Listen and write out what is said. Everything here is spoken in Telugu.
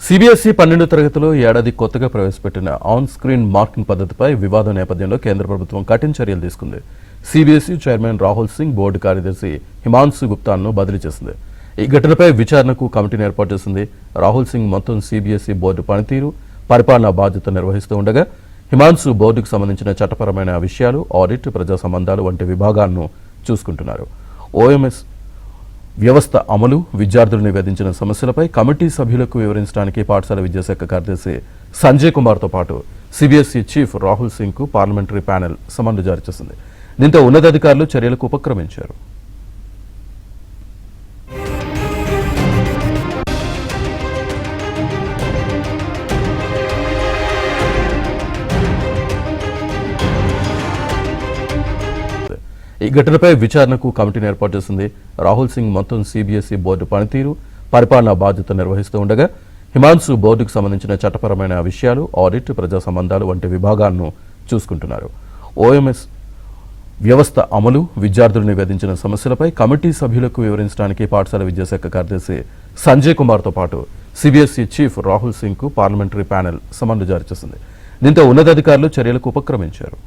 సిబిఎస్ఈ 12వ తరగతిలో ఈ ఏడాది కొత్తగా ప్రవేశపెట్టిన ఆన్ స్క్రీన్ మార్కింగ్ పద్ధతిపై వివాదం నేపథ్యంలో కేంద్ర ప్రభుత్వం కఠిన చర్యలు తీసుకుంది. CBSE chairman Rahul Singh board కార్యదర్శి హిమాన్సు గుప్తాను బదిలీ చేసింది. ఈ ఘటనపై విచారణకు కమిటీని ఏర్పాటు చేసింది. రాహుల్ సింగ్ మొత్తం సిబిఎస్ఈ బోర్డు పనితీరు, పరిపాలనా బాధ్యత నిర్వహిస్తూ ఉండగా హిమాన్సు బోర్డుకు సంబంధించిన చట్టపరమైన విషయాలు, ఆడిట్, ప్రజా సంబంధాలు వంటి విభాగాలను చూసుకుంటున్నారు. ఓఎంఎస్ వ్యవస్థ అమలు, విద్యార్థులు నివేదించిన సమస్యలపై కమిటీ సభ్యులకు వివరించడానికి పాఠశాల విద్యాశాఖ కార్యదర్శి సంజయ్ కుమార్తో పాటు సిబిఎస్ఈ చీఫ్ రాహుల్ సింగ్కు పార్లమెంటరీ ప్యానెల్ సమన్లు జారీ చేసింది. దీంతో ఉన్నతాధికారులు చర్యలకు ఉపక్రమించారు. ఈ ఘటనపై విచారణకు కమిటీని ఏర్పాటు చేసింది. రాహుల్ సింగ్ మొత్తం సిబిఎస్ఈ బోర్డు పనితీరు, పరిపాలనా బాధ్యత నిర్వహిస్తూ ఉండగా హిమాన్సు బోర్డుకు సంబంధించిన చట్టపరమైన విషయాలు, ఆడిట్, ప్రజా సంబంధాలు వంటి విభాగాలను చూసుకుంటున్నారు. ఓఎంఎస్ వ్యవస్థ అమలు, విద్యార్థులు నివేదించిన సమస్యలపై కమిటీ సభ్యులకు వివరించడానికి పాఠశాల విద్యాశాఖ కార్యదర్శి సంజయ్ కుమార్తో పాటు సిబిఎస్ఈ చీఫ్ రాహుల్ సింగ్కు పార్లమెంటరీ ప్యానెల్ సమన్లు జారీ చేసింది. దీంతో ఉన్నతాధికారులు చర్యలకు ఉపక్రమించారు.